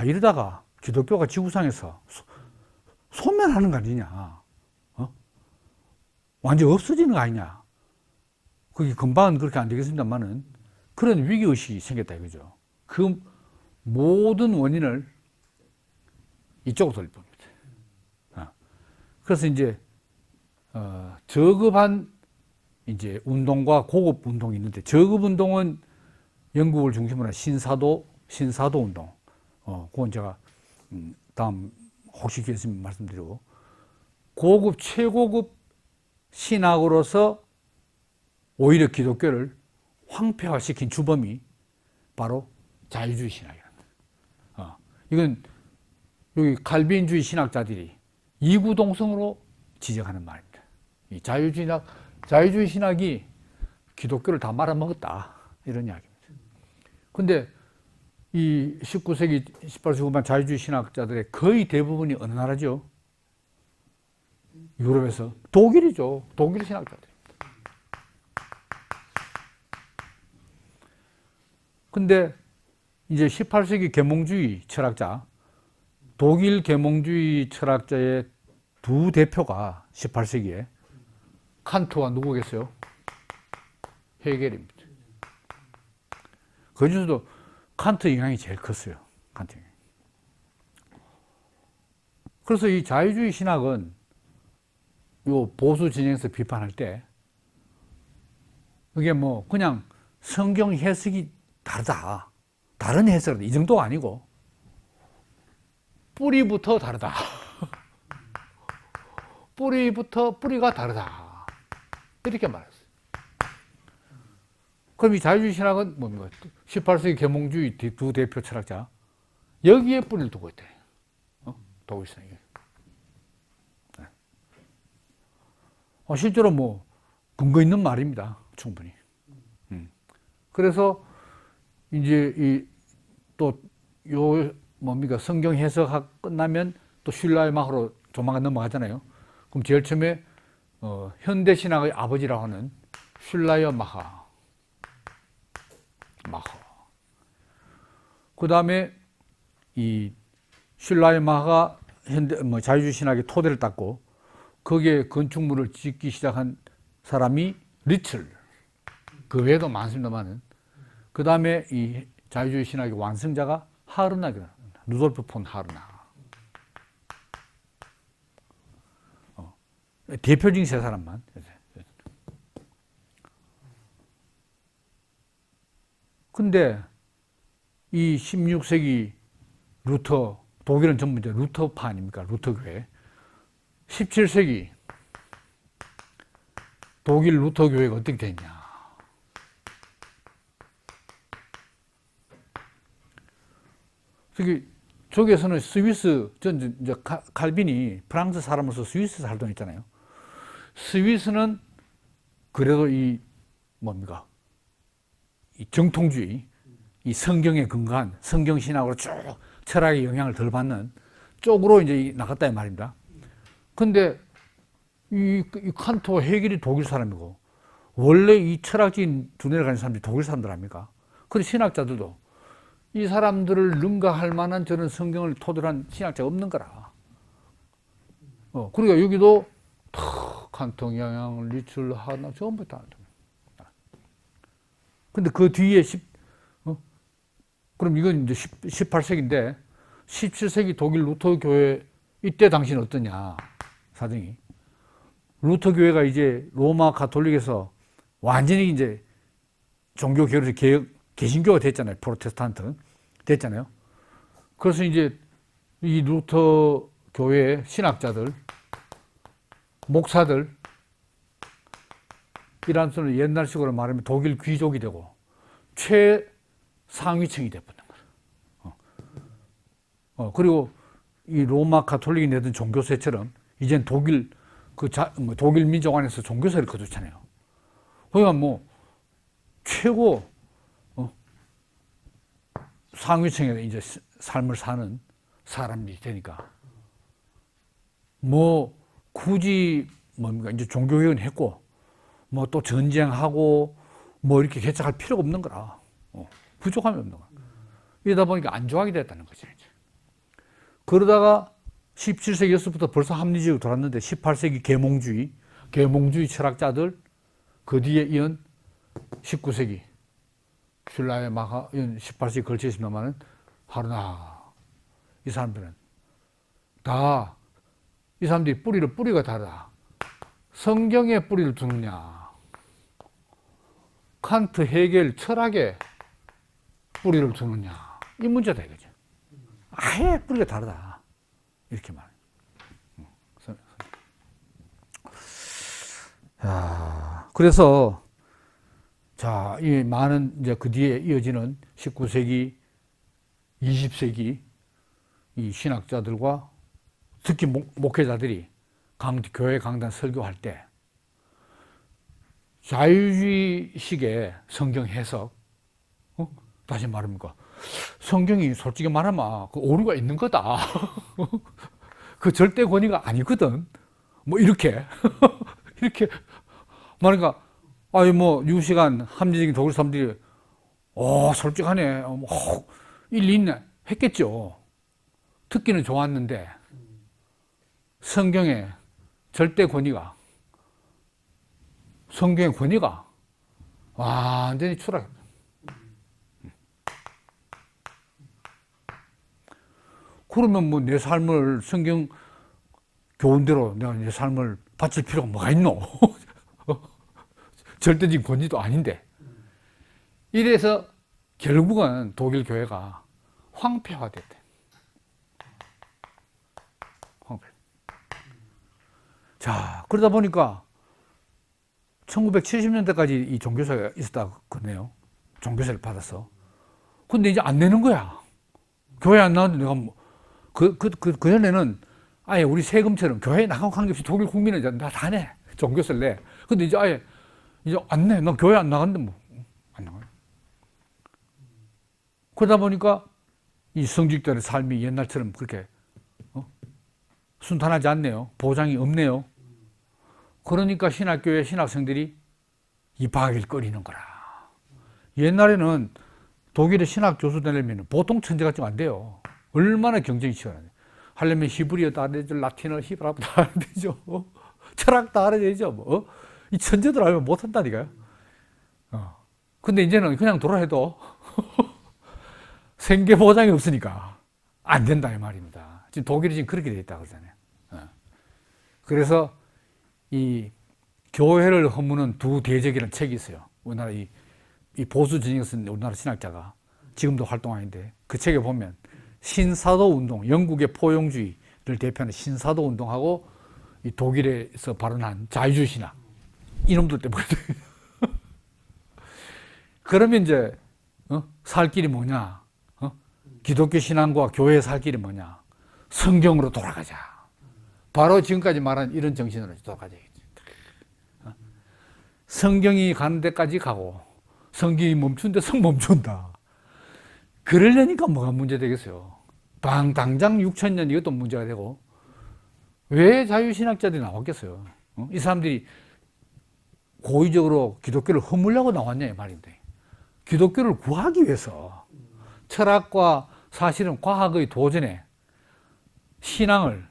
S1: 이러다가 기독교가 지구상에서 소멸하는 거 아니냐. 완전 없어지는 거 아니냐. 그게 금방은 그렇게 안 되겠습니다만은 그런 위기의식이 생겼다 이거죠. 그 모든 원인을 이쪽으로 돌립니다. 그래서 이제, 저급한 이제 운동과 고급 운동이 있는데 저급 운동은 영국을 중심으로 한 신사도 운동. 그건 제가 다음 혹시 기회 있으면 말씀드리고 고급 최고급 신학으로서 오히려 기독교를 황폐화시킨 주범이 바로 자유주의 신학이랍니다. 이건 여기 칼빈주의 신학자들이 이구동성으로 지적하는 말입니다. 이 자유주의 신학이 기독교를 다 말아먹었다 이런 이야기입니다. 근데 이 19세기, 18세기 후반 자유주의 신학자들의 거의 대부분이 어느 나라죠? 유럽에서. 독일이죠. 독일 신학자들. 근데 이제 18세기 계몽주의 철학자, 독일 계몽주의 철학자의 두 대표가 18세기에 칸트와 누구겠어요? 헤겔입니다. 그 중에서도 칸트 영향이 제일 컸어요. 칸트 영향. 그래서 이 자유주의 신학은 요 보수 진영에서 비판할 때 이게 뭐 그냥 성경 해석이 다르다. 다른 해석이다. 이 정도가 아니고 뿌리부터 다르다. 뿌리가 다르다. 이렇게 말했어요. 그럼 이 자유주의 신학은 뭡니까? 18세기 계몽주의 두 대표 철학자. 여기에 뿌리를 두고 있대. 독일 신학이. 네. 실제로 뭐, 근거 있는 말입니다. 충분히. 그래서, 이제 뭡니까? 성경 해석학 끝나면 또 슐라이마흐로 조만간 넘어가잖아요. 그럼 제일 처음에, 현대신학의 아버지라고 하는 슐라이어마하. 그 다음에 이 슐라이마하가 자유주의 신학의 토대를 닦고 거기에 건축물을 짓기 시작한 사람이 리틀. 그 외에도 많습니다만은. 그 다음에 이 자유주의 신학의 완성자가 하르나입니다. 루돌프 폰 하르나. 대표적인 세 사람만. 근데 이 16세기 루터, 독일은 전부 이제 루터파 아닙니까? 루터교회. 17세기 독일 루터교회가 어떻게 됐냐. 저기에서는 스위스, 이제 칼빈이 프랑스 사람으로서 스위스 살던 있잖아요. 스위스는 그래도 뭡니까? 이 정통주의, 이 성경에 근거한 성경신학으로 쭉 철학의 영향을 덜 받는 쪽으로 이제 나갔다 이 말입니다. 근데 이 칸토, 헤겔이 독일 사람이고, 원래 이 철학적인 두뇌를 가진 사람들이 독일 사람들 아닙니까? 그런 신학자들도 이 사람들을 능가할 만한 저런 성경을 토대로 한 신학자가 없는 거라. 그러니까 여기도 칸토 영향, 리틀, 하나 전부 다. 근데 그 뒤에 그럼 이건 이제 18세기인데 17세기 독일 루터 교회 이때 당시는 어떠냐 사정이. 루터 교회가 이제 로마 가톨릭에서 완전히 이제 종교 개혁 개신교가 됐잖아요. 프로테스탄트 됐잖아요. 그래서 이제 이 루터 교회의 신학자들, 목사들 이란 소는 옛날식으로 말하면 독일 귀족이 되고 최상위층이 되버린 거예요. 그리고 이 로마 가톨릭이 내던 종교세처럼 이젠 독일 독일 민족 안에서 종교세를 거두잖아요. 그러니까 뭐 최고 상위층에 이제 삶을 사는 사람이 되니까 뭐 굳이 뭡니까 이제 종교개혁은 했고 뭐 또 전쟁하고 뭐 이렇게 개척할 필요가 없는 거라. 부족함이 없는 거야. 이러다 보니까 안주하게 됐다는 거죠. 이제. 그러다가 17세기에서부터 벌써 합리주의로 돌았는데 18세기 계몽주의 철학자들 그 뒤에 이은 19세기 슐라이마하 이은 18세기 걸쳐 있습니다만은 하르나 이 사람들은 다 이 사람들이 뿌리가 다르다. 성경에 뿌리를 두느냐, 칸트, 헤겔, 철학에 뿌리를 두느냐 이 문제다 이거죠. 아예 뿌리가 다르다 이렇게 말해요. 그래서 자, 이 많은 이제 그 뒤에 이어지는 19세기, 20세기 이 신학자들과 특히 목회자들이 교회 강단 설교할 때 자유주의식의 성경 해석, 다시 말합니까? 성경이 솔직히 말하면 그 오류가 있는 거다. 그 절대 권위가 아니거든. 뭐 이렇게 이렇게 말하니까 아니 뭐 유시간 합리적인 독일 사람들이 솔직하네, 일리 있네 했겠죠. 듣기는 좋았는데 성경의 권위가 완전히 추락했다. 그러면 뭐 내 삶을 성경 교훈대로 내가 내 삶을 바칠 필요가 뭐가 있노? 절대적인 권위도 아닌데. 이래서 결국은 독일 교회가 황폐화됐대. 자, 그러다 보니까 1970년대까지 이 종교사가 있었다 그러네요. 종교세를 받았어. 근데 이제 안 내는 거야. 교회 안 나왔는데 내가 뭐, 그전에는 아예 우리 세금처럼 교회에 나가고 관계없이 독일 국민은 이제 다 내. 종교세를 내. 근데 이제 아예 이제 안 내. 나 교회 안 나갔는데 뭐, 안 나가. 그러다 보니까 이 성직자의 삶이 옛날처럼 그렇게 순탄하지 않네요. 보장이 없네요. 그러니까 신학교의 신학생들이 이박일거리는 거라. 옛날에는 독일의 신학 교수 되려면 보통 천재가 안 돼요. 얼마나 경쟁이 치열하냐. 하려면 히브리어 다 알아야 되죠. 라틴어, 히브라어 다 알아야 되죠. 철학 다 알아야 되죠. 뭐. 이 천재들 알면 못한다니까요. 근데 이제는 그냥 돌아해도 생계 보장이 없으니까 안 된다 이 말입니다. 지금 독일이 지금 그렇게 돼 있다 그러잖아요. 그래서 이 교회를 허무는 두 대적이라는 책이 있어요. 우리나라 이 보수 진영을 쓴 우리나라 신학자가 지금도 활동하는데 그 책에 보면 신사도 운동, 영국의 포용주의를 대표하는 신사도 운동하고 이 독일에서 발언한 자유주의 신학 이놈들 때문에 그러면 이제 살 길이 뭐냐? 기독교 신앙과 교회의 살 길이 뭐냐? 성경으로 돌아가자. 바로 지금까지 말한 이런 정신으로 돌아가자. 성경이 가는 데까지 가고 성경이 멈춘 데서 멈춘다. 그러려니까 뭐가 문제 되겠어요. 당장 6,000년 이것도 문제가 되고 왜 자유신학자들이 나왔겠어요? 이 사람들이 고의적으로 기독교를 허물려고 나왔냐 이 말인데 기독교를 구하기 위해서 철학과 사실은 과학의 도전에 신앙을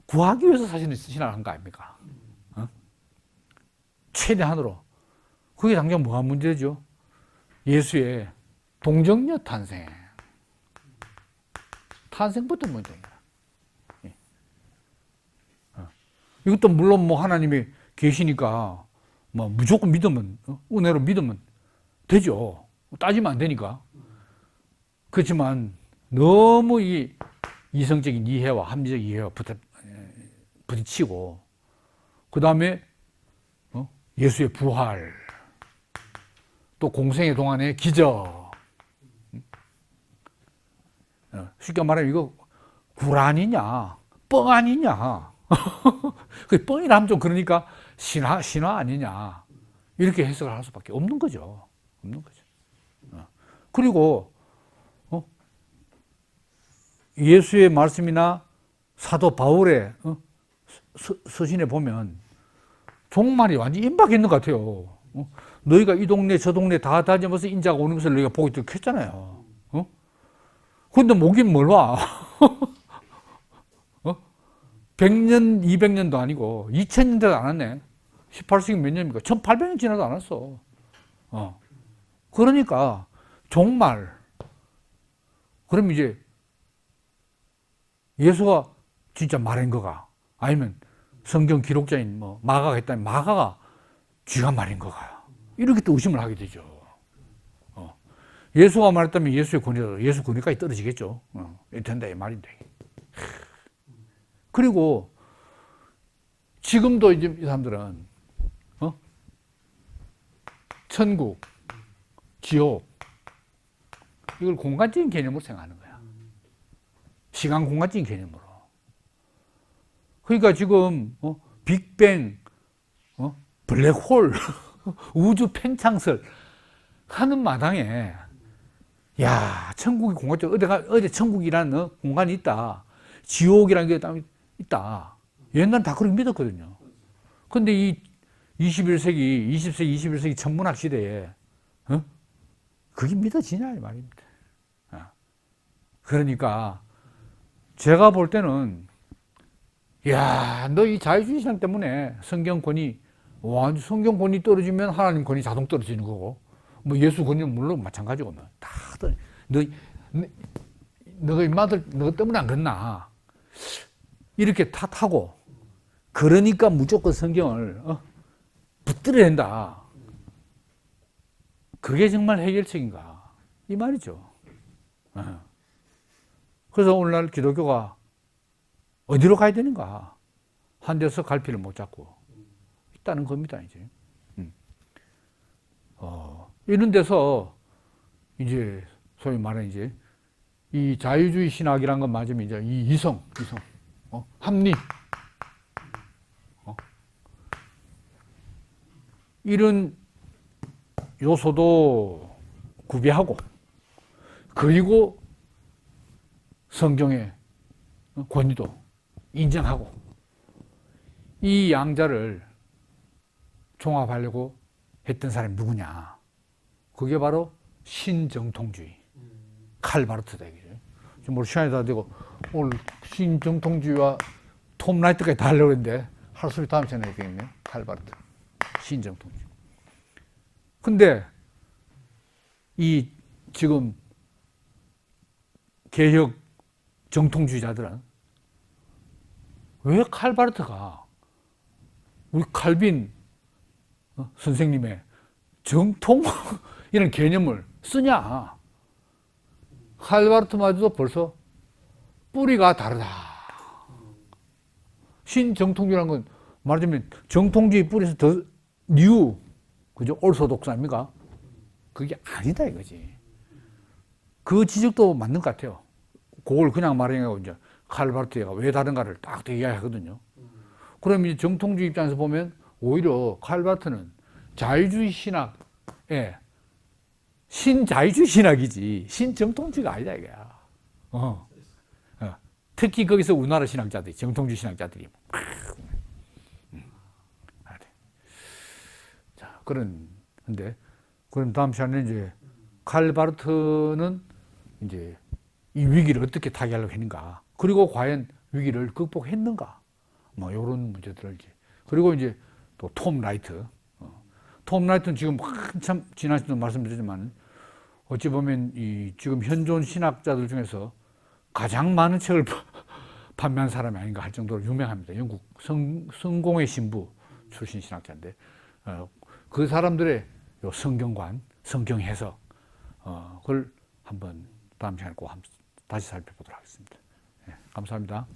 S1: 구하기 위해서 사실은 신앙을 한 거 아닙니까? 최대한으로. 그게 당장 뭐가 문제죠? 예수의 동정녀 탄생. 탄생부터 문제입니다. 이것도 물론 뭐 하나님이 계시니까 뭐 무조건 믿으면, 은혜로 믿으면 되죠. 따지면 안 되니까. 그렇지만 너무 이 이성적인 이해와 합리적 이해와 부딪히고, 그 다음에 예수의 부활, 또 공생의 동안의 기적. 쉽게 말하면 이거 구라니냐, 뻥 아니냐. 그 뻥이라면 좀 그러니까 신화 아니냐. 이렇게 해석을 할 수밖에 없는 거죠. 없는 거죠. 그리고 예수의 말씀이나 사도 바울의 서신에 보면 종말이 완전히 임박해 있는 것 같아요. 너희가 이 동네 저 동네 다 다니면서 인자가 오는 것을 너희가 보고 있다고 했잖아요. 근데 뭐긴 뭘 와. 100년, 200년도 아니고 2000년대도 안 왔네. 18세기 몇 년입니까? 1800년 지나도 안 왔어. 그러니까 종말. 그럼 이제 예수가 진짜 말한 거가 아니면 성경 기록자인 뭐 마가가 했다면 마가가 쥐가 말인 거가 이렇게 또 의심을 하게 되죠. 예수가 말했다면 예수의 권위가 예수 권위까지 떨어지겠죠. 이렇게 된다 이 말인데. 그리고 지금도 이제 이 사람들은 천국, 지옥 이걸 공간적인 개념으로 생각하는 거야. 시간 공간적인 개념으로. 그러니까 지금 빅뱅, 블랙홀, 우주 팽창설 하는 마당에 야 천국이 공간적 어디 천국이라는 공간이 있다. 지옥이라는 게 있다. 옛날엔 다 그렇게 믿었거든요. 근데 이 21세기, 20세기, 21세기 천문학 시대에 그게 믿어지냐 이 말입니다. 그러니까 제가 볼 때는 야, 너 이 자유주의 신앙 때문에 성경 권위 떨어지면 하나님 권위 자동 떨어지는 거고 뭐 예수 권위는 물론 마찬가지고 다 너가 인마들 너 때문에 안 그랬나 이렇게 탓하고 그러니까 무조건 성경을 붙들어야 된다. 그게 정말 해결책인가 이 말이죠. 그래서 오늘날 기독교가 어디로 가야 되는가? 한 데서 갈피를 못 잡고 있다는 겁니다, 이제. 이런 데서 이제 소위 말하는 이제 이 자유주의 신학이란 건 맞으면 이제 이 이성, 합리, 이런 요소도 구비하고, 그리고 성경의 권위도 인정하고, 이 양자를 종합하려고 했던 사람이 누구냐? 그게 바로 신정통주의, 칼 바르트다 이거죠. 지금 오늘 시간이 다 되고 오늘 신정통주의와 톰 라이트까지 다 하려고 했는데 할 수 있는 다음 시간에 되겠네요. 칼 바르트, 신정통주의. 근데 이 지금 개혁 정통주의자들은 왜 칼 바르트가 우리 칼빈 선생님의 정통 이런 개념을 쓰냐? 칼 바르트마저도 벌써 뿌리가 다르다. 신정통주의라는 건 말하자면 정통주의 뿌리에서 더 뉴, 그죠? 올소독스 아닙니까? 그게 아니다 이거지. 그 지적도 맞는 것 같아요. 그걸 그냥 말하냐고 이제 칼 바르트가 왜 다른가를 딱 이야기하거든요. 그럼 이 정통주의 입장에서 보면 오히려 칼 바르트는 자유주의 신학의 신자유주의 신학이지 신정통주의가 아니다 이거야. 특히 거기서 우리나라 신학자들이 정통주의 신학자들이 자 그런데 그럼 다음 시간에 이제 칼 바르트는 이제 이 위기를 어떻게 타개하려고 했는가, 그리고 과연 위기를 극복했는가, 뭐 이런 문제들을 이제, 그리고 이제 또 톰 라이트. 톰 라이트는 지금 한참 지난 시간에 말씀드렸지만 어찌 보면 이 지금 현존 신학자들 중에서 가장 많은 책을 판매한 사람이 아닌가 할 정도로 유명합니다. 영국 성공의 신부 출신 신학자인데 그 사람들의 요 성경관, 성경 해석 그걸 한번 다음 시간에 꼭 다시 살펴보도록 하겠습니다. 네, 감사합니다.